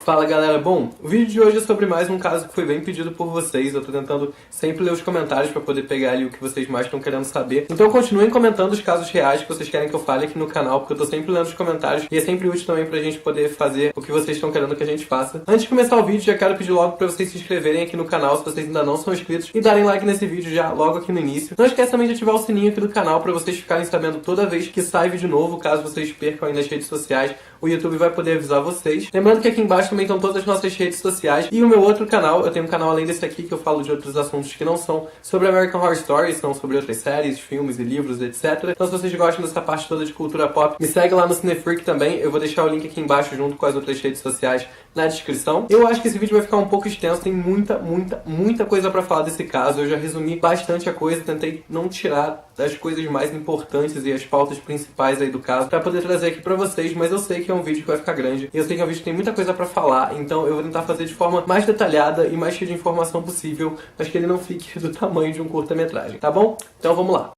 Fala galera, bom, o vídeo de hoje é sobre mais um caso que foi bem pedido por vocês. Eu tô tentando sempre ler os comentários pra poder pegar ali o que vocês mais estão querendo saber. Então continuem comentando os casos reais que vocês querem que eu fale aqui no canal, porque eu tô sempre lendo os comentários e é sempre útil também pra gente poder fazer o que vocês estão querendo que a gente faça. Antes de começar o vídeo, já quero pedir logo pra vocês se inscreverem aqui no canal se vocês ainda não são inscritos e darem like nesse vídeo já logo aqui no início. Não esquece também de ativar o sininho aqui do canal pra vocês ficarem sabendo toda vez que sai vídeo novo, caso vocês percam aí nas redes sociais. O YouTube vai poder avisar vocês. Lembrando que aqui embaixo também estão todas as nossas redes sociais e o meu outro canal. Eu tenho um canal além desse aqui que eu falo de outros assuntos que não são sobre American Horror Story, são sobre outras séries, filmes e livros, etc. Então se vocês gostam dessa parte toda de cultura pop, me segue lá no Cinefreak também. Eu vou deixar o link aqui embaixo junto com as outras redes sociais na descrição. Eu acho que esse vídeo vai ficar um pouco extenso, tem muita coisa pra falar desse caso. Eu já resumi bastante a coisa, tentei não tirar as coisas mais importantes e as pautas principais aí do caso pra poder trazer aqui pra vocês, mas eu sei que é um vídeo que vai ficar grande e eu sei que é um vídeo que tem muita coisa pra falar, então eu vou tentar fazer de forma mais detalhada e mais cheia de informação possível, mas que ele não fique do tamanho de um curta-metragem, tá bom? Então vamos lá.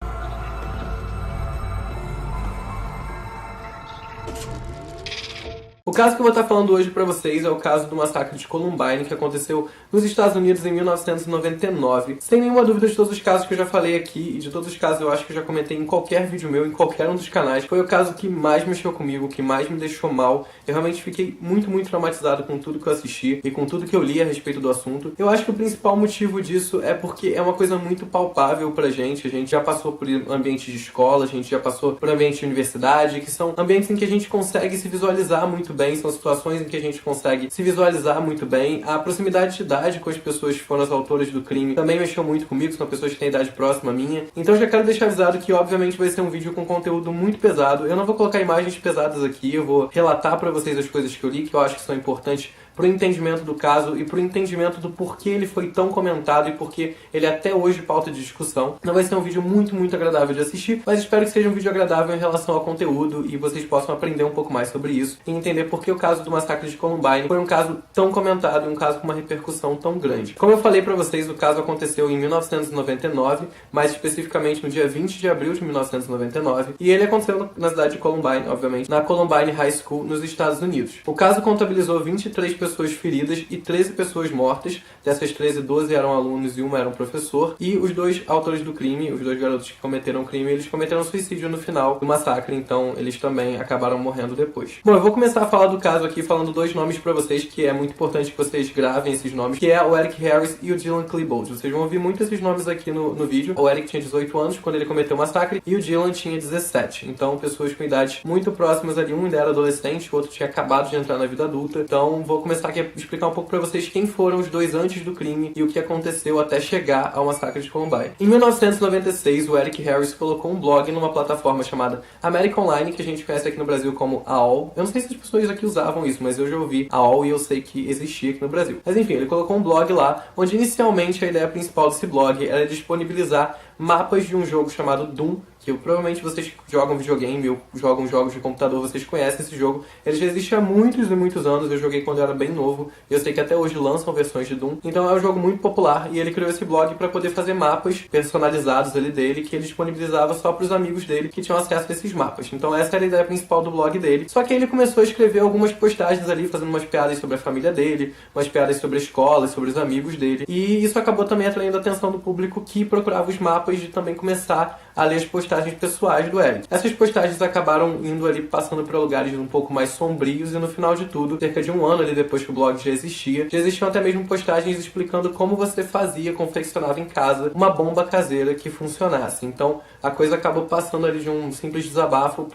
O caso que eu vou estar falando hoje pra vocês é o caso do massacre de Columbine, que aconteceu nos Estados Unidos em 1999. Sem nenhuma dúvida, de todos os casos que eu já falei aqui, e de todos os casos eu acho que eu já comentei em qualquer vídeo meu, em qualquer um dos canais, foi o caso que mais mexeu comigo, que mais me deixou mal. Eu realmente fiquei muito traumatizado com tudo que eu assisti e com tudo que eu li a respeito do assunto. Eu acho que o principal motivo disso é porque é uma coisa muito palpável pra gente. A gente já passou por ambientes de escola, a gente já passou por ambientes de universidade, que são ambientes em que a gente consegue se visualizar muito bem, são situações em que a gente consegue se visualizar muito bem. A proximidade de idade com as pessoas que foram as autoras do crime também mexeu muito comigo, são pessoas que têm idade próxima à minha. Então eu já quero deixar avisado que obviamente vai ser um vídeo com conteúdo muito pesado. Eu não vou colocar imagens pesadas aqui, eu vou relatar pra vocês as coisas que eu li, que eu acho que são importantes pro entendimento do caso e pro entendimento do porquê ele foi tão comentado e porquê ele é até hoje pauta de discussão. Não vai ser um vídeo muito agradável de assistir, mas espero que seja um vídeo agradável em relação ao conteúdo e vocês possam aprender um pouco mais sobre isso e entender por que o caso do massacre de Columbine foi um caso tão comentado e um caso com uma repercussão tão grande. Como eu falei pra vocês, o caso aconteceu em 1999, mais especificamente no dia 20 de abril de 1999, e ele aconteceu na cidade de Columbine, obviamente, na Columbine High School, nos Estados Unidos. O caso contabilizou 23 pessoas feridas e 13 pessoas mortas. Dessas 13, 12 eram alunos e uma era um professor. E os dois autores do crime, os dois garotos que cometeram o crime, eles cometeram suicídio no final do massacre, então eles também acabaram morrendo depois. Bom, eu vou começar a falar do caso aqui falando dois nomes pra vocês, que é muito importante que vocês gravem esses nomes, que é o Eric Harris e o Dylan Klebold. Vocês vão ouvir muito esses nomes aqui no vídeo. O Eric tinha 18 anos quando ele cometeu o massacre e o Dylan tinha 17. Então, pessoas com idades muito próximas ali. Um ainda era adolescente, o outro tinha acabado de entrar na vida adulta. Então, vou começar aqui a explicar um pouco pra vocês quem foram os dois antes do crime e o que aconteceu até chegar ao massacre de Columbine. Em 1996, o Eric Harris colocou um blog numa plataforma chamada America Online, que a gente conhece aqui no Brasil como AOL. Eu não sei se as pessoas aqui usavam isso, mas eu já ouvi AOL e eu sei que existia aqui no Brasil. Mas enfim, ele colocou um blog lá, onde inicialmente a ideia principal desse blog era disponibilizar mapas de um jogo chamado Doom, que provavelmente vocês que jogam videogame ou jogam jogos de computador, vocês conhecem esse jogo. Ele já existe há muitos anos, eu joguei quando eu era bem novo, e eu sei que até hoje lançam versões de Doom. Então é um jogo muito popular, e ele criou esse blog para poder fazer mapas personalizados ali dele, que ele disponibilizava só para os amigos dele que tinham acesso a esses mapas. Então essa era a ideia principal do blog dele. Só que ele começou a escrever algumas postagens ali, fazendo umas piadas sobre a família dele, umas piadas sobre a escola, sobre os amigos dele. E isso acabou também atraindo a atenção do público que procurava os mapas de também começar a ler as postagens pessoais do Eric. Essas postagens acabaram indo ali, passando para lugares um pouco mais sombrios, e no final de tudo, cerca de um ano ali depois que o blog já existiam até mesmo postagens explicando como você confeccionava em casa uma bomba caseira que funcionasse. Então a coisa acabou passando ali de um simples desabafo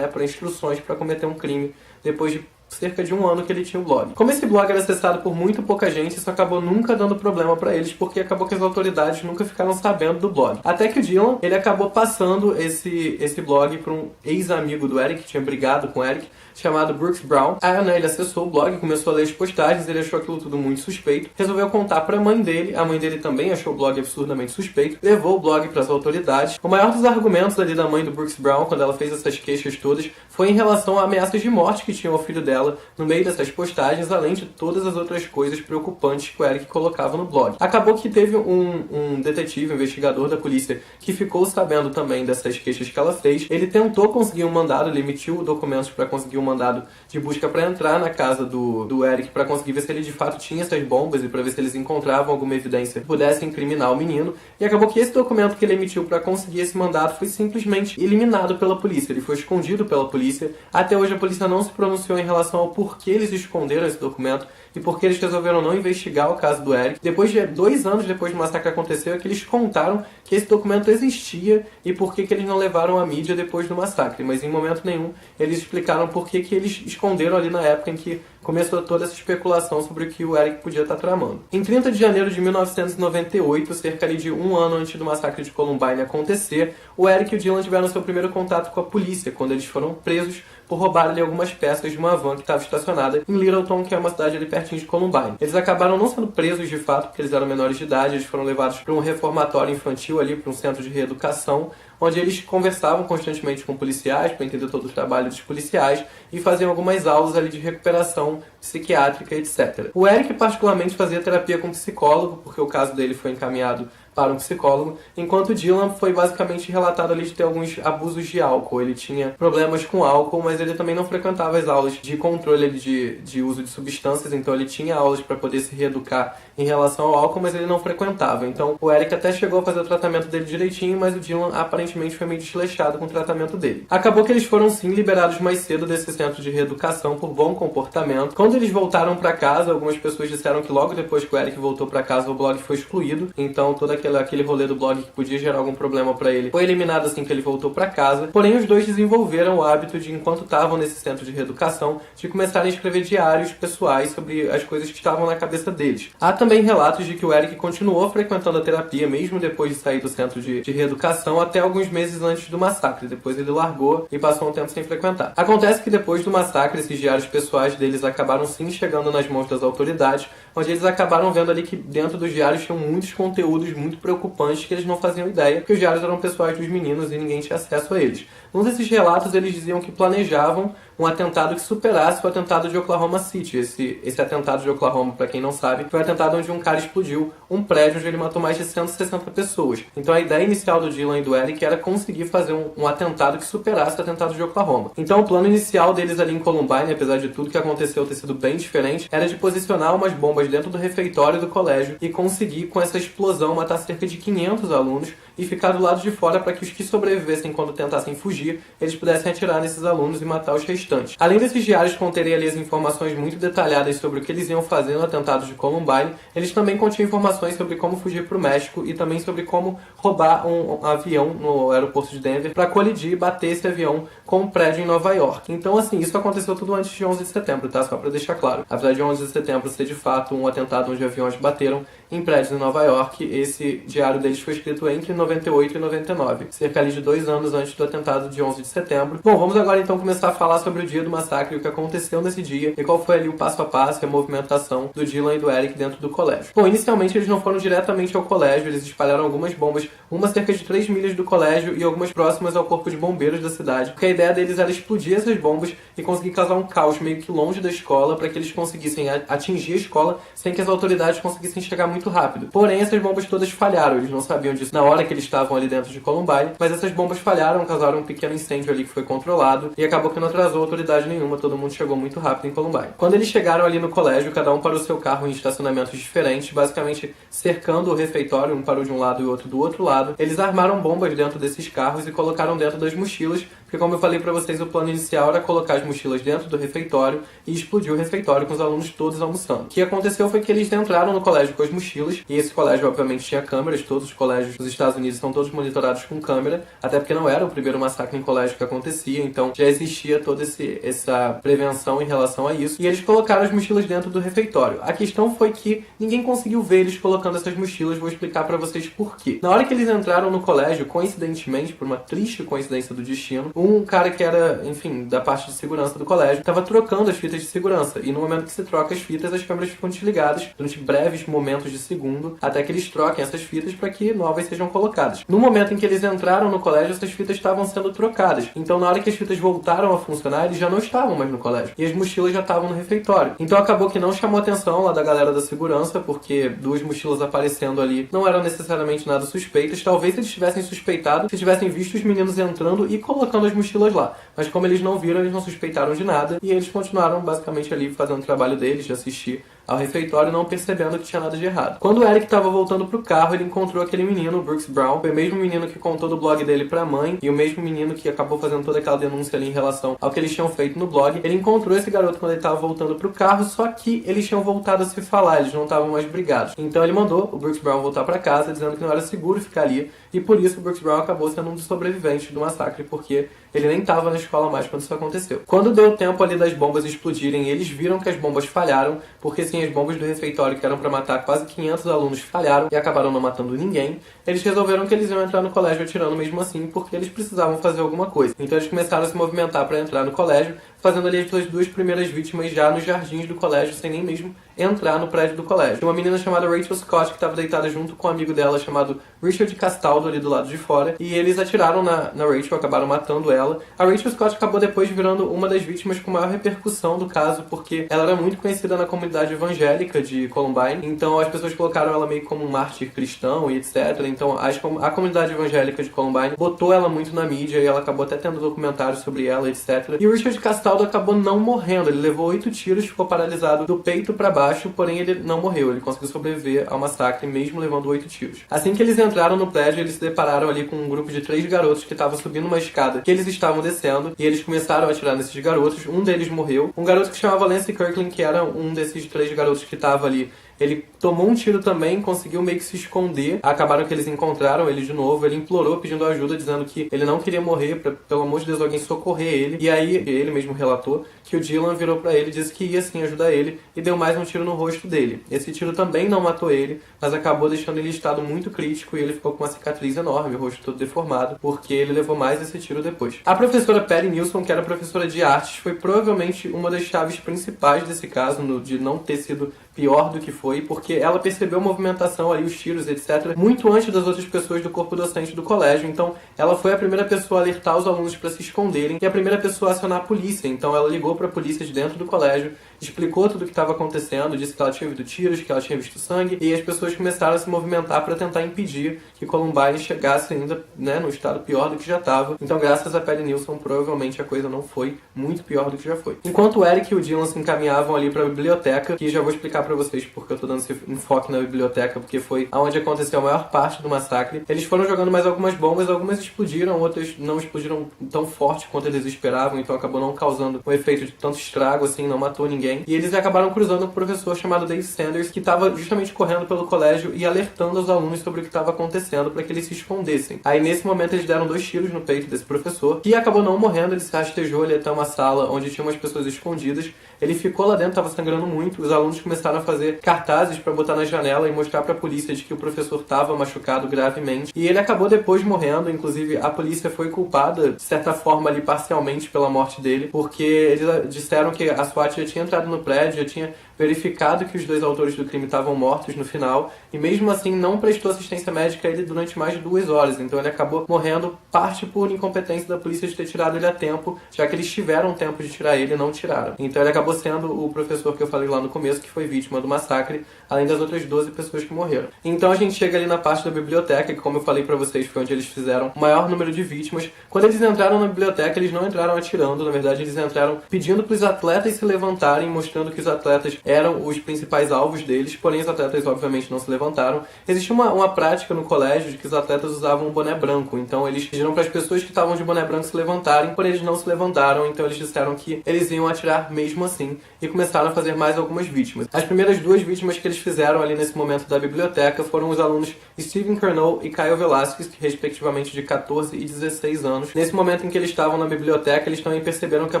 para instruções para cometer um crime depois de cerca de um ano que ele tinha o blog. Como esse blog era acessado por muito pouca gente, isso acabou nunca dando problema pra eles, porque acabou que as autoridades nunca ficaram sabendo do blog. Até que o Dylan, ele acabou passando esse blog para um ex-amigo do Eric, que tinha brigado com o Eric, chamado Brooks Brown. Aí, ele acessou o blog, começou a ler as postagens, ele achou aquilo tudo muito suspeito, resolveu contar pra mãe dele, a mãe dele também achou o blog absurdamente suspeito, levou o blog pras autoridades. O maior dos argumentos ali da mãe do Brooks Brown, quando ela fez essas queixas todas, foi em relação a ameaças de morte que tinham ao filho dela dela no meio dessas postagens, além de todas as outras coisas preocupantes que o Eric colocava no blog. Acabou que teve um detetive, um investigador da polícia, que ficou sabendo também dessas queixas que ela fez. Ele tentou conseguir um mandado, ele emitiu documentos para conseguir um mandado de busca para entrar na casa do Eric, para conseguir ver se ele de fato tinha essas bombas e para ver se eles encontravam alguma evidência que pudesse incriminar o menino. E acabou que esse documento que ele emitiu para conseguir esse mandato foi simplesmente eliminado pela polícia. Ele foi escondido pela polícia. Até hoje a polícia não se pronunciou em relação ao porquê eles esconderam esse documento e porque eles resolveram não investigar o caso do Eric. Depois de 2 anos depois do massacre acontecer, é que eles contaram que esse documento existia e por que eles não levaram à mídia depois do massacre. Mas em momento nenhum eles explicaram por que eles esconderam ali na época em que começou toda essa especulação sobre o que o Eric podia estar tramando. Em 30 de janeiro de 1998, cerca de um ano antes do massacre de Columbine acontecer, o Eric e o Dylan tiveram seu primeiro contato com a polícia, quando eles foram presos por roubar ali algumas peças de uma van que estava estacionada em Littleton, que é uma cidade ali pertinho de Columbine. Eles acabaram não sendo presos de fato, porque eles eram menores de idade, eles foram levados para um reformatório infantil ali, para um centro de reeducação, onde eles conversavam constantemente com policiais, para entender todo o trabalho dos policiais, e faziam algumas aulas ali de recuperação psiquiátrica, etc. O Eric particularmente fazia terapia com psicólogo, porque o caso dele foi encaminhado para um psicólogo, enquanto o Dylan foi basicamente relatado ali de ter alguns abusos de álcool. Ele tinha problemas com álcool, mas ele também não frequentava as aulas de controle de uso de substâncias, então ele tinha aulas para poder se reeducar em relação ao álcool, mas ele não frequentava. Então o Eric até chegou a fazer o tratamento dele direitinho, mas o Dylan aparentemente foi meio desleixado com o tratamento dele. Acabou que eles foram sim liberados mais cedo desse centro de reeducação por bom comportamento. Quando eles voltaram para casa, algumas pessoas disseram que logo depois que o Eric voltou para casa o blog foi excluído, então todo aquele rolê do blog que podia gerar algum problema para ele foi eliminado assim que ele voltou para casa. Porém, os dois desenvolveram o hábito de, enquanto estavam nesse centro de reeducação, de começarem a escrever diários pessoais sobre as coisas que estavam na cabeça deles. Há também relatos de que o Eric continuou frequentando a terapia mesmo depois de sair do centro de reeducação até alguns meses antes do massacre. Depois ele largou e passou um tempo sem frequentar. Acontece que depois do massacre, esses diários pessoais deles acabaram sim chegando nas mãos das autoridades, onde eles acabaram vendo ali que dentro dos diários tinham muitos conteúdos muito preocupantes que eles não faziam ideia, que os diários eram pessoais dos meninos e ninguém tinha acesso a eles. Num desses relatos, eles diziam que planejavam um atentado que superasse o atentado de Oklahoma City. Esse atentado de Oklahoma, para quem não sabe, foi um atentado onde um cara explodiu um prédio onde ele matou mais de 160 pessoas. Então a ideia inicial do Dylan e do Eric era conseguir fazer um atentado que superasse o atentado de Oklahoma. Então o plano inicial deles ali em Columbine, apesar de tudo que aconteceu ter sido bem diferente, era de posicionar umas bombas dentro do refeitório do colégio e conseguir, com essa explosão, matar cerca de 500 alunos e ficar do lado de fora para que os que sobrevivessem quando tentassem fugir, eles pudessem atirar nesses alunos e matar os restantes. Além desses diários conterem ali as informações muito detalhadas sobre o que eles iam fazer no atentado de Columbine, eles também continham informações sobre como fugir para o México e também sobre como roubar um avião no aeroporto de Denver para colidir e bater esse avião com um prédio em Nova York. Então, assim, isso aconteceu tudo antes de 11 de setembro, tá? Só para deixar claro. Apesar de 11 de setembro ser de fato um atentado onde aviões bateram em prédios em Nova York, esse diário deles foi escrito entre 98 e 99, cerca ali de 2 anos antes do atentado de 11 de setembro. Bom, vamos agora então começar a falar sobre o dia do massacre, o que aconteceu nesse dia e qual foi ali o passo a passo e a movimentação do Dylan e do Eric dentro do colégio. Bom, inicialmente eles não foram diretamente ao colégio, eles espalharam algumas bombas, uma cerca de 3 milhas do colégio e algumas próximas ao corpo de bombeiros da cidade, porque a ideia deles era explodir essas bombas e conseguir causar um caos meio que longe da escola para que eles conseguissem atingir a escola sem que as autoridades conseguissem chegar muito rápido. Porém, essas bombas todas falharam, eles não sabiam disso na hora que eles estavam ali dentro de Columbine, mas essas bombas falharam, causaram um pequeno incêndio ali que foi controlado e acabou que não atrasou autoridade nenhuma, todo mundo chegou muito rápido em Columbine. Quando eles chegaram ali no colégio, cada um parou seu carro em estacionamentos diferentes, basicamente cercando o refeitório, um parou de um lado e o outro do outro lado. Eles armaram bombas dentro desses carros e colocaram dentro das mochilas, porque como eu falei pra vocês, o plano inicial era colocar as mochilas dentro do refeitório e explodir o refeitório com os alunos todos almoçando. O que aconteceu foi que eles entraram no colégio com as mochilas, e esse colégio obviamente tinha câmeras, todos os colégios dos Estados Unidos são todos monitorados com câmera, até porque não era o primeiro massacre em colégio que acontecia, então já existia toda essa prevenção em relação a isso, e eles colocaram as mochilas dentro do refeitório. A questão foi que ninguém conseguiu ver eles colocando essas mochilas, vou explicar pra vocês por quê. Na hora que eles entraram no colégio, coincidentemente, por uma triste coincidência do destino, um cara que era, enfim, da parte de segurança do colégio, estava trocando as fitas de segurança. E no momento que se troca as fitas, as câmeras ficam desligadas durante breves momentos de segundo, até que eles troquem essas fitas para que novas sejam colocadas. No momento em que eles entraram no colégio, essas fitas estavam sendo trocadas. Então, na hora que as fitas voltaram a funcionar, eles já não estavam mais no colégio. E as mochilas já estavam no refeitório. Então, acabou que não chamou atenção lá da galera da segurança, porque duas mochilas aparecendo ali não eram necessariamente nada suspeitas. Talvez eles tivessem suspeitado se tivessem visto os meninos entrando e colocando as mochilas lá. Mas como eles não viram, eles não suspeitaram de nada. E eles continuaram basicamente ali fazendo o trabalho deles, de assistir ao refeitório, não percebendo que tinha nada de errado. Quando o Eric estava voltando pro carro, ele encontrou aquele menino, o Brooks Brown. Foi o mesmo menino que contou do blog dele pra mãe e o mesmo menino que acabou fazendo toda aquela denúncia ali em relação ao que eles tinham feito no blog. Ele encontrou esse garoto quando ele estava voltando pro carro, só que eles tinham voltado a se falar, eles não estavam mais brigados. Então ele mandou o Brooks Brown voltar pra casa, dizendo que não era seguro ficar ali, e por isso o Brooks Brown acabou sendo um dos sobreviventes do massacre, porque ele nem estava na escola mais quando isso aconteceu. Quando deu tempo ali das bombas explodirem, eles viram que as bombas falharam, porque sim, as bombas do refeitório que eram para matar quase 500 alunos falharam e acabaram não matando ninguém. Eles resolveram que eles iam entrar no colégio atirando mesmo assim, porque eles precisavam fazer alguma coisa. Então eles começaram a se movimentar para entrar no colégio, fazendo ali as duas primeiras vítimas já nos jardins do colégio, sem nem mesmo entrar no prédio do colégio. Tinha uma menina chamada Rachel Scott que estava deitada junto com um amigo dela chamado Richard Castaldo ali do lado de fora, e eles atiraram na Rachel, acabaram matando ela. A Rachel Scott acabou depois virando uma das vítimas com maior repercussão do caso, porque ela era muito conhecida na comunidade evangélica de Columbine, então as pessoas colocaram ela meio como um mártir cristão e etc. Então a comunidade evangélica de Columbine botou ela muito na mídia e ela acabou até tendo documentários sobre ela, etc. E o Richard Castaldo acabou não morrendo, ele levou 8 tiros, ficou paralisado do peito pra baixo, porém ele não morreu, ele conseguiu sobreviver ao massacre mesmo levando 8 tiros. Assim que eles entraram no prédio, eles se depararam ali com um grupo de 3 garotos que estavam subindo uma escada que eles estavam descendo, e eles começaram a atirar nesses garotos. Um deles morreu, um garoto que chamava Lance Kirkland, que era um desses 3 garotos que estava ali, ele tomou um tiro também, conseguiu meio que se esconder. Acabaram que eles encontraram ele de novo. Ele implorou pedindo ajuda, dizendo que ele não queria morrer, pra, pelo amor de Deus, alguém socorrer ele. E aí, ele mesmo relatou que o Dylan virou pra ele e disse que ia sim ajudar ele e deu mais um tiro no rosto dele. Esse tiro também não matou ele, mas acabou deixando ele em estado muito crítico e ele ficou com uma cicatriz enorme, o rosto todo deformado, porque ele levou mais esse tiro depois. A professora Patty Nilsson, que era professora de artes, foi provavelmente uma das chaves principais desse caso, de não ter sido pior do que foi, porque ela percebeu a movimentação ali, os tiros, etc., muito antes das outras pessoas do corpo docente do colégio. Então, ela foi a primeira pessoa a alertar os alunos para se esconderem e a primeira pessoa a acionar a polícia. Então, ela ligou para a polícia de dentro do colégio, explicou tudo o que estava acontecendo, disse que ela tinha visto tiros, que ela tinha visto sangue, e as pessoas começaram a se movimentar para tentar impedir que Columbine chegasse ainda, né, no estado pior do que já estava. Então, graças a Patty Nilsson, provavelmente a coisa não foi muito pior do que já foi. Enquanto o Eric e o Dylan se encaminhavam ali para a biblioteca, que já vou explicar para vocês porque eu tô dando esse enfoque na biblioteca, porque foi onde aconteceu a maior parte do massacre. Eles foram jogando mais algumas bombas, algumas explodiram, outras não explodiram tão forte quanto eles esperavam, então acabou não causando um efeito de tanto estrago assim, não matou ninguém. E eles acabaram cruzando com um professor chamado Dave Sanders, que estava justamente correndo pelo colégio e alertando os alunos sobre o que estava acontecendo para que eles se escondessem. Aí nesse momento eles deram 2 tiros no peito desse professor, que acabou não morrendo, ele se rastejou ali até uma sala onde tinha umas pessoas escondidas. Ele ficou lá dentro, estava sangrando muito, os alunos começaram a fazer cartazes para botar na janela e mostrar para a polícia de que o professor estava machucado gravemente. E ele acabou depois morrendo, inclusive a polícia foi culpada, de certa forma ali parcialmente pela morte dele, porque eles disseram que a SWAT já tinha entrado no prédio, já tinha verificado que os 2 autores do crime estavam mortos no final, e mesmo assim não prestou assistência médica a ele durante mais de 2 horas, então ele acabou morrendo, parte por incompetência da polícia de ter tirado ele a tempo, já que eles tiveram tempo de tirar ele e não tiraram. Então ele acabou sendo o professor que eu falei lá no começo, que foi vítima do massacre, além das outras 12 pessoas que morreram. Então a gente chega ali na parte da biblioteca, que como eu falei pra vocês, foi onde eles fizeram o maior número de vítimas. Quando eles entraram na biblioteca, eles não entraram atirando, na verdade eles entraram pedindo para os atletas se levantarem, mostrando que os atletas eram os principais alvos deles, porém os atletas obviamente não se levantaram. Existe uma prática no colégio de que os atletas usavam um boné branco, então eles pediram para as pessoas que estavam de boné branco se levantarem, porém eles não se levantaram, então eles disseram que eles iam atirar mesmo assim, e começaram a fazer mais algumas vítimas. As primeiras 2 vítimas que eles fizeram ali nesse momento da biblioteca foram os alunos Stephen Carnot e Kyle Velasquez, respectivamente de 14 e 16 anos. Nesse momento em que eles estavam na biblioteca, eles também perceberam que a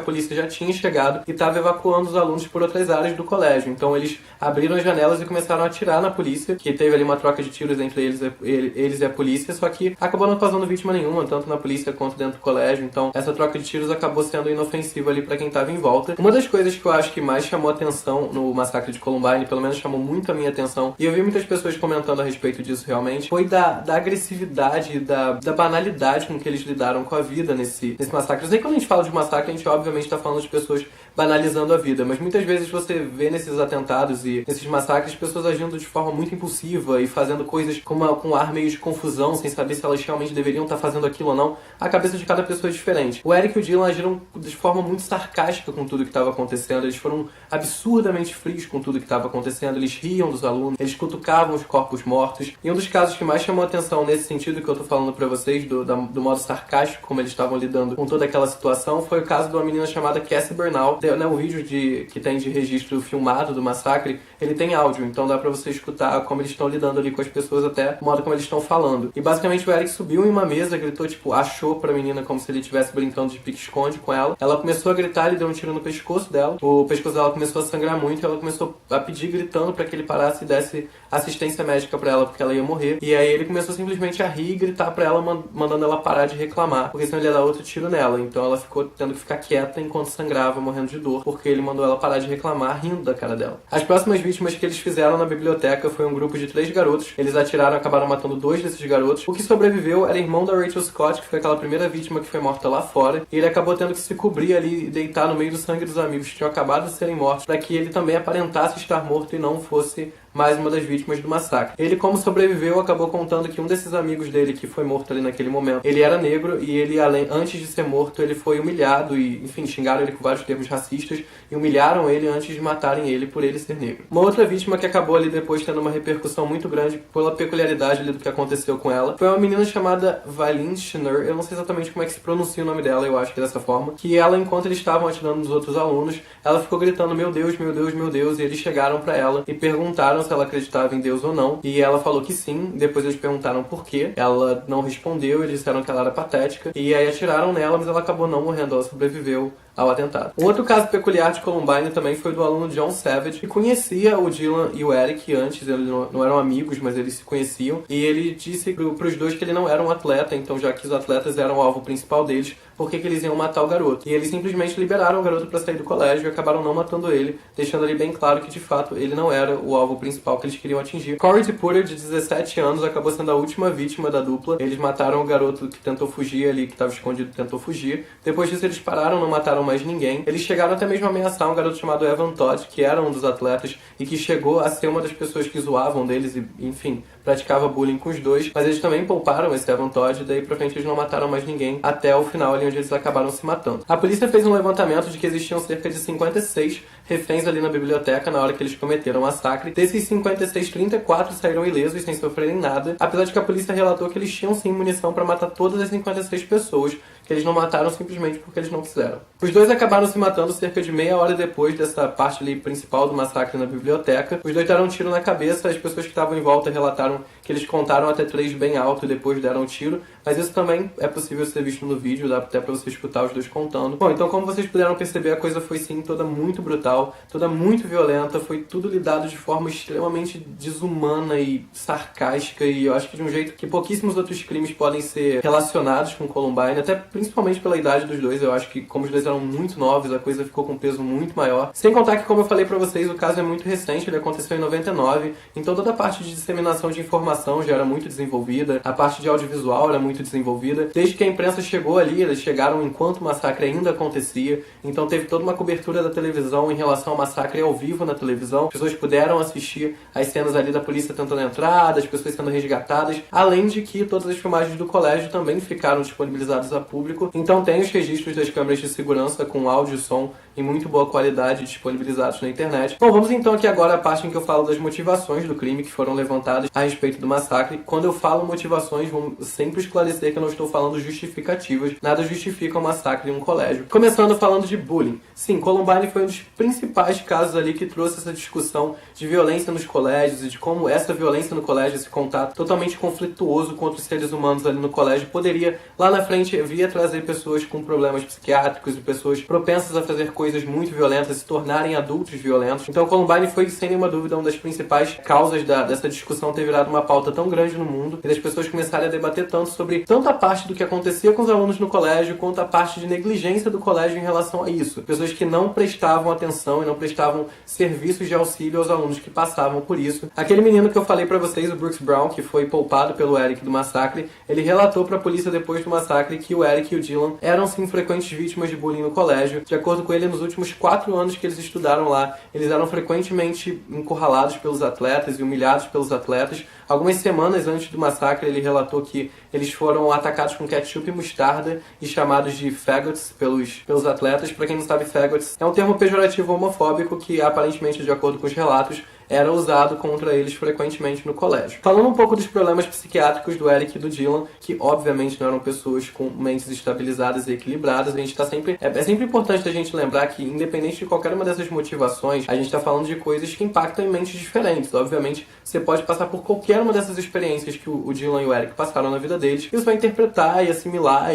polícia já tinha chegado e estava evacuando os alunos por outras áreas do colégio. colégio. Então eles abriram as janelas e começaram a atirar na polícia, que teve ali uma troca de tiros entre eles e a polícia, só que acabou não causando vítima nenhuma, tanto na polícia quanto dentro do colégio. Então essa troca de tiros acabou sendo inofensiva ali pra quem tava em volta. Uma das coisas que eu acho que mais chamou atenção no massacre de Columbine, pelo menos chamou muito a minha atenção, e eu vi muitas pessoas comentando a respeito disso realmente, foi da agressividade, da banalidade com que eles lidaram com a vida nesse massacre. Eu sei que quando a gente fala de massacre, a gente obviamente tá falando de pessoas banalizando a vida, mas muitas vezes você vê nesses atentados e nesses massacres pessoas agindo de forma muito impulsiva e fazendo coisas com um ar meio de confusão, sem saber se elas realmente deveriam estar fazendo aquilo ou não. A cabeça de cada pessoa é diferente. O Eric e o Dylan agiram de forma muito sarcástica com tudo que estava acontecendo, eles foram absurdamente frios com tudo que estava acontecendo, eles riam dos alunos, eles cutucavam os corpos mortos. E um dos casos que mais chamou atenção nesse sentido que eu tô falando pra vocês, do modo sarcástico como eles estavam lidando com toda aquela situação, foi o caso de uma menina chamada Cassie Bernal. O vídeo que tem de registro filmado do massacre, ele tem áudio, então dá pra você escutar como eles estão lidando ali com as pessoas, até o modo como eles estão falando. E basicamente o Eric subiu em uma mesa, gritou, tipo, achou pra menina como se ele estivesse brincando de pique-esconde com ela. Ela começou a gritar, ele deu um tiro no pescoço dela, o pescoço dela começou a sangrar muito, e ela começou a pedir, gritando pra que ele parasse e desse assistência médica pra ela, porque ela ia morrer. E aí ele começou simplesmente a rir e gritar pra ela, mandando ela parar de reclamar, porque senão ele ia dar outro tiro nela. Então ela ficou tendo que ficar quieta enquanto sangrava, morrendo de dor, porque ele mandou ela parar de reclamar, rindo da cara dela. As próximas vítimas que eles fizeram na biblioteca foi um grupo de 3 garotos. Eles atiraram e acabaram matando 2 desses garotos. O que sobreviveu era irmão da Rachel Scott, que foi aquela primeira vítima que foi morta lá fora. E ele acabou tendo que se cobrir ali e deitar no meio do sangue dos amigos que tinham acabado de serem mortos, para que ele também aparentasse estar morto e não fosse mais uma das vítimas do massacre. Ele, como sobreviveu, acabou contando que um desses amigos dele, que foi morto ali naquele momento, ele era negro e ele, antes de ser morto, ele foi humilhado e, enfim, xingaram ele com vários termos racistas e humilharam ele antes de matarem ele por ele ser negro. Uma outra vítima que acabou ali depois tendo uma repercussão muito grande pela peculiaridade ali do que aconteceu com ela foi uma menina chamada Valine Schnur. Eu não sei exatamente como é que se pronuncia o nome dela, eu acho que é dessa forma, que ela, enquanto eles estavam atirando nos outros alunos, ela ficou gritando, meu Deus, meu Deus, meu Deus, e eles chegaram pra ela e perguntaram se ela acreditava em Deus ou não, e ela falou que sim. Depois eles perguntaram por quê, ela não respondeu, eles disseram que ela era patética, e aí atiraram nela, mas ela acabou não morrendo, ela sobreviveu ao atentado. Um outro caso peculiar de Columbine também foi do aluno John Savage, que conhecia o Dylan e o Eric antes, eles não eram amigos, mas eles se conheciam, e ele disse pros dois que ele não era um atleta, então já que os atletas eram o alvo principal deles, por que eles iam matar o garoto? E eles simplesmente liberaram o garoto pra sair do colégio e acabaram não matando ele, deixando ali bem claro que de fato ele não era o alvo principal que eles queriam atingir. Corey DePutter, de 17 anos, acabou sendo a última vítima da dupla. Eles mataram o garoto que tentou fugir ali, que estava escondido, tentou fugir. Depois disso eles pararam, não mataram mais ninguém. Eles chegaram até mesmo a ameaçar um garoto chamado Evan Todd, que era um dos atletas e que chegou a ser uma das pessoas que zoavam deles e, enfim, praticava bullying com os dois, mas eles também pouparam esse Evan Todd, e daí pra frente eles não mataram mais ninguém, até o final ali onde eles acabaram se matando. A polícia fez um levantamento de que existiam cerca de 56 reféns ali na biblioteca na hora que eles cometeram o massacre. Desses 56, 34 saíram ilesos sem sofrerem nada, apesar de que a polícia relatou que eles tinham sim munição pra matar todas as 56 pessoas, que eles não mataram simplesmente porque eles não quiseram. Os dois acabaram se matando cerca de meia hora depois dessa parte ali principal do massacre na biblioteca. Os dois deram um tiro na cabeça, as pessoas que estavam em volta relataram que eles contaram até 3 bem alto e depois deram um tiro, mas isso também é possível ser visto no vídeo, dá até pra você escutar os dois contando. Bom, então como vocês puderam perceber, a coisa foi sim toda muito brutal, toda muito violenta, foi tudo lidado de forma extremamente desumana e sarcástica, e eu acho que de um jeito que pouquíssimos outros crimes podem ser relacionados com Columbine, até principalmente pela idade dos dois. Eu acho que como os dois eram muito novos, a coisa ficou com um peso muito maior. Sem contar que, como eu falei pra vocês, o caso é muito recente, ele aconteceu em 99, então toda a parte de disseminação de informação já era muito desenvolvida, a parte de audiovisual era muito desenvolvida. Desde que a imprensa chegou ali, eles chegaram enquanto o massacre ainda acontecia, então teve toda uma cobertura da televisão em relação ao massacre ao vivo na televisão. As pessoas puderam assistir as cenas ali da polícia tentando entrar, das pessoas sendo resgatadas, além de que todas as filmagens do colégio também ficaram disponibilizadas a público. Então tem os registros das câmeras de segurança com áudio e som em muito boa qualidade disponibilizados na internet. Bom, vamos então aqui agora à parte em que eu falo das motivações do crime que foram levantadas a respeito do massacre. Quando eu falo motivações, vamos sempre esclarecer que eu não estou falando justificativas. Nada justifica o massacre em um colégio. Começando falando de bullying. Sim, Columbine foi um dos principais casos ali que trouxe essa discussão de violência nos colégios e de como essa violência no colégio, esse contato totalmente conflituoso com outros seres humanos ali no colégio, poderia lá na frente vir a trazer pessoas com problemas psiquiátricos e pessoas propensas a fazer coisas coisas muito violentas, se tornarem adultos violentos. Então Columbine foi, sem nenhuma dúvida, uma das principais causas dessa discussão ter virado uma pauta tão grande no mundo e das pessoas começarem a debater tanto sobre tanto a parte do que acontecia com os alunos no colégio, quanto a parte de negligência do colégio em relação a isso. Pessoas que não prestavam atenção e não prestavam serviços de auxílio aos alunos que passavam por isso. Aquele menino que eu falei pra vocês, o Brooks Brown, que foi poupado pelo Eric do massacre, ele relatou pra polícia depois do massacre que o Eric e o Dylan eram sim frequentes vítimas de bullying no colégio. De acordo com ele, nos últimos 4 anos que eles estudaram lá, eles eram frequentemente encurralados pelos atletas e humilhados pelos atletas. Algumas semanas antes do massacre, ele relatou que eles foram atacados com ketchup e mostarda e chamados de faggots pelos atletas. Pra quem não sabe, faggots é um termo pejorativo homofóbico que, aparentemente, de acordo com os relatos, era usado contra eles frequentemente no colégio. Falando um pouco dos problemas psiquiátricos do Eric e do Dylan, que obviamente não eram pessoas com mentes estabilizadas e equilibradas, a gente tá sempre... É sempre importante a gente lembrar que, independente de qualquer uma dessas motivações, a gente tá falando de coisas que impactam em mentes diferentes. Obviamente, você pode passar por qualquer uma dessas experiências que o Dylan e o Eric passaram na vida deles, e você vai interpretar e assimilar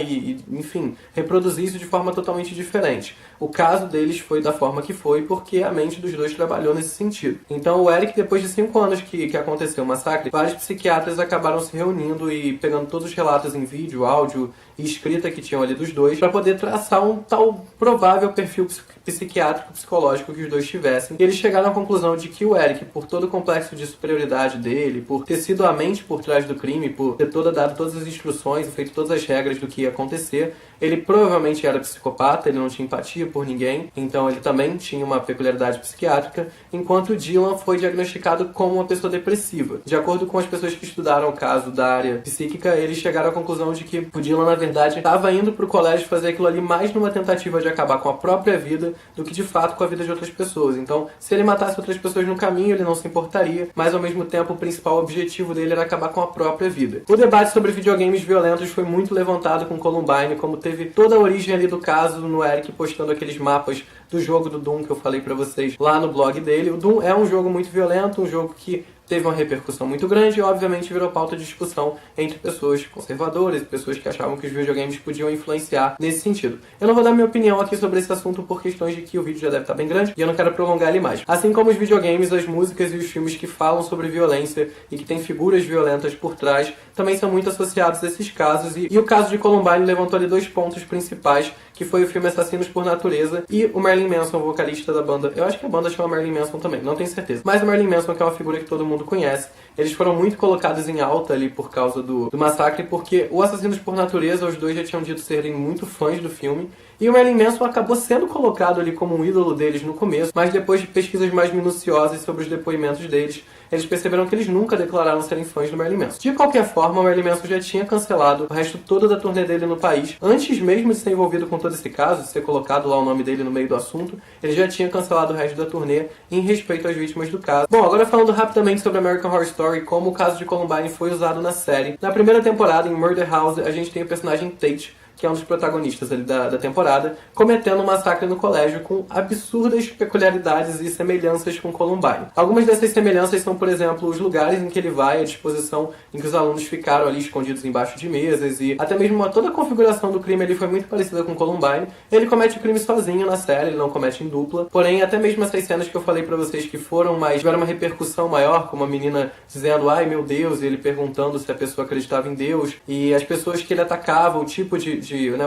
enfim, reproduzir isso de forma totalmente diferente. O caso deles foi da forma que foi, porque a mente dos dois trabalhou nesse sentido. Então, o Eric, depois de 5 anos que aconteceu o massacre, vários psiquiatras acabaram se reunindo e pegando todos os relatos em vídeo, áudio e escrita que tinham ali dos dois, para poder traçar um tal provável perfil psiquiátrico, psicológico que os dois tivessem. E eles chegaram à conclusão de que o Eric, por todo o complexo de superioridade dele, por ter sido a mente por trás do crime, por ter dado todas as instruções e feito todas as regras do que ia acontecer, ele provavelmente era psicopata, ele não tinha empatia por ninguém, então ele também tinha uma peculiaridade psiquiátrica, enquanto o Dylan foi diagnosticado como uma pessoa depressiva. De acordo com as pessoas que estudaram o caso da área psíquica, eles chegaram à conclusão de que o Dylan, na verdade, estava indo para o colégio fazer aquilo ali mais numa tentativa de acabar com a própria vida do que de fato com a vida de outras pessoas. Então, se ele matasse outras pessoas no caminho, ele não se importaria, mas ao mesmo tempo o principal objetivo dele era acabar com a própria vida. O debate sobre videogames violentos foi muito levantado com Columbine, como teve toda a origem ali do caso no Eric postando aqueles mapas do jogo do Doom que eu falei pra vocês lá no blog dele. O Doom é um jogo muito violento, um jogo que teve uma repercussão muito grande e, obviamente, virou pauta de discussão entre pessoas conservadoras e pessoas que achavam que os videogames podiam influenciar nesse sentido. Eu não vou dar minha opinião aqui sobre esse assunto por questões de que o vídeo já deve estar bem grande e eu não quero prolongar ele mais. Assim como os videogames, as músicas e os filmes que falam sobre violência e que têm figuras violentas por trás também são muito associados a esses casos e o caso de Columbine levantou ali 2 pontos principais, que foi o filme Assassinos por Natureza e o Marilyn Manson, vocalista da banda. Eu acho que a banda chama Marilyn Manson também, não tenho certeza. Mas o Marilyn Manson, que é uma figura que todo mundo conhece, eles foram muito colocados em alta ali por causa do massacre, porque o Assassinos por Natureza, os dois já tinham dito serem muito fãs do filme, e o Marilyn Manson acabou sendo colocado ali como um ídolo deles no começo, mas depois de pesquisas mais minuciosas sobre os depoimentos deles, eles perceberam que eles nunca declararam serem fãs do Marilyn Manson. De qualquer forma, o Marilyn Manson já tinha cancelado o resto todo da turnê dele no país. Antes mesmo de ser envolvido com todo esse caso, de ser colocado lá o nome dele no meio do assunto, ele já tinha cancelado o resto da turnê em respeito às vítimas do caso. Bom, agora falando rapidamente sobre American Horror Story, como o caso de Columbine foi usado na série. Na primeira temporada, em Murder House, a gente tem o personagem Tate, que é um dos protagonistas ali da temporada, cometendo um massacre no colégio com absurdas peculiaridades e semelhanças com Columbine. Algumas dessas semelhanças são, por exemplo, os lugares em que ele vai, a disposição em que os alunos ficaram ali escondidos embaixo de mesas e até mesmo toda a configuração do crime ali foi muito parecida com Columbine. Ele comete o crime sozinho na série, ele não comete em dupla, porém até mesmo essas cenas que eu falei pra vocês que tiveram uma repercussão maior, como a menina dizendo, ai meu Deus, e ele perguntando se a pessoa acreditava em Deus, e as pessoas que ele atacava, o tipo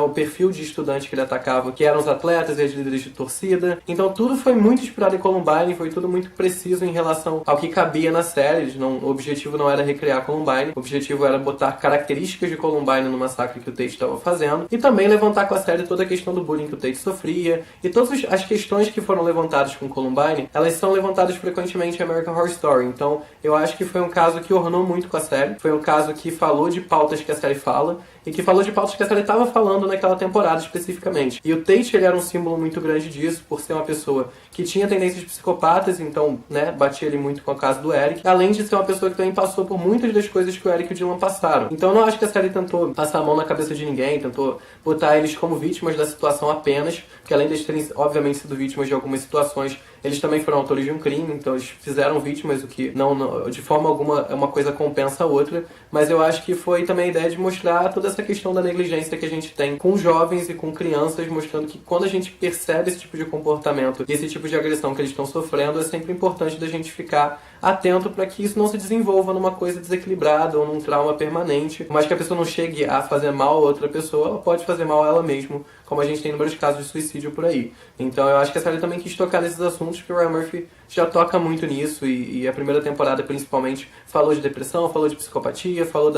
o perfil de estudante que ele atacava, que eram os atletas e as líderes de torcida. Então tudo foi muito inspirado em Columbine, foi tudo muito preciso em relação ao que cabia na série. O objetivo não era recriar Columbine, o objetivo era botar características de Columbine no massacre que o Tate estava fazendo, e também levantar com a série toda a questão do bullying que o Tate sofria, e todas as questões que foram levantadas com Columbine, elas são levantadas frequentemente em American Horror Story. Então eu acho que foi um caso que ornou muito com a série, foi um caso que falou de pautas que a série fala, e que falou de pautas que a série estava falando naquela temporada especificamente. E o Tate, ele era um símbolo muito grande disso, por ser uma pessoa que tinha tendências psicopatas, então, batia ali muito com a casa do Eric, além de ser uma pessoa que também passou por muitas das coisas que o Eric e o Dylan passaram. Então eu não acho que a série tentou passar a mão na cabeça de ninguém, tentou botar eles como vítimas da situação apenas, porque além de eles terem, obviamente, sido vítimas de algumas situações, eles também foram autores de um crime, então eles fizeram vítimas, o que não de forma alguma uma coisa compensa a outra, mas eu acho que foi também a ideia de mostrar toda essa questão da negligência que a gente tem com jovens e com crianças, mostrando que quando a gente percebe esse tipo de comportamento e esse tipo de agressão que eles estão sofrendo, é sempre importante da gente ficar atento para que isso não se desenvolva numa coisa desequilibrada ou num trauma permanente, mas que a pessoa não chegue a fazer mal a outra pessoa, ela pode fazer mal a ela mesma, como a gente tem inúmeros casos de suicídio por aí. Então eu acho que a série também quis tocar nesses assuntos, porque o Ryan Murphy já toca muito nisso, e a primeira temporada principalmente falou de depressão, falou de psicopatia, falou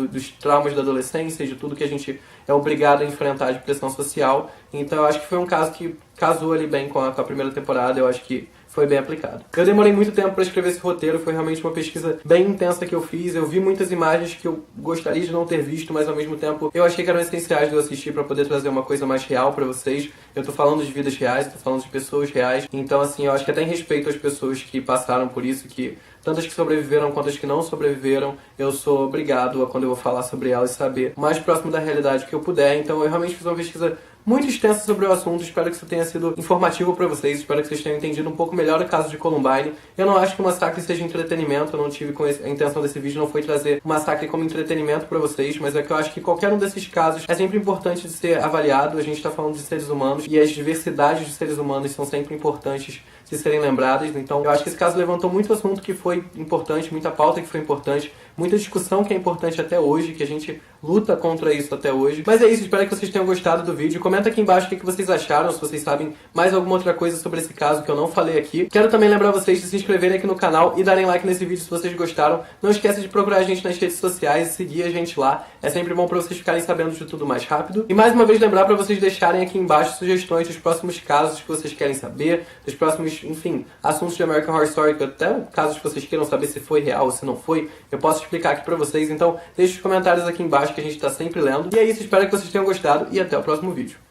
dos traumas da adolescência, de tudo que a gente é obrigado a enfrentar de pressão social. Então eu acho que foi um caso que casou ali bem com a primeira temporada, eu acho que foi bem aplicado. Eu demorei muito tempo para escrever esse roteiro, foi realmente uma pesquisa bem intensa que eu fiz. Eu vi muitas imagens que eu gostaria de não ter visto, mas ao mesmo tempo eu achei que eram essenciais de eu assistir para poder trazer uma coisa mais real para vocês. Eu tô falando de vidas reais, tô falando de pessoas reais, então assim, eu acho que até em respeito às pessoas que passaram por isso, que tantas que sobreviveram quanto as que não sobreviveram, eu sou obrigado a, quando eu vou falar sobre elas, saber o mais próximo da realidade que eu puder. Então eu realmente fiz uma pesquisa muito extensa sobre o assunto, espero que isso tenha sido informativo para vocês, espero que vocês tenham entendido um pouco melhor o caso de Columbine. Eu não acho que o massacre seja entretenimento, eu não tive a intenção desse vídeo, não foi trazer o massacre como entretenimento para vocês, mas é que eu acho que qualquer um desses casos é sempre importante de ser avaliado. A gente está falando de seres humanos e as diversidades de seres humanos são sempre importantes de serem lembradas. Então eu acho que esse caso levantou muito assunto que foi importante, muita pauta que foi importante, muita discussão que é importante até hoje, que a gente luta contra isso até hoje. Mas é isso, espero que vocês tenham gostado do vídeo. Comenta aqui embaixo o que vocês acharam, se vocês sabem mais alguma outra coisa sobre esse caso que eu não falei aqui. Quero também lembrar vocês de se inscreverem aqui no canal e darem like nesse vídeo se vocês gostaram. Não esqueça de procurar a gente nas redes sociais e seguir a gente lá. É sempre bom pra vocês ficarem sabendo de tudo mais rápido. E mais uma vez lembrar pra vocês deixarem aqui embaixo sugestões dos próximos casos que vocês querem saber, dos próximos, enfim, assuntos de American Horror Story, até casos que vocês queiram saber se foi real ou se não foi, eu posso explicar aqui pra vocês. Então deixe os comentários aqui embaixo que a gente tá sempre lendo. E é isso, espero que vocês tenham gostado e até o próximo vídeo.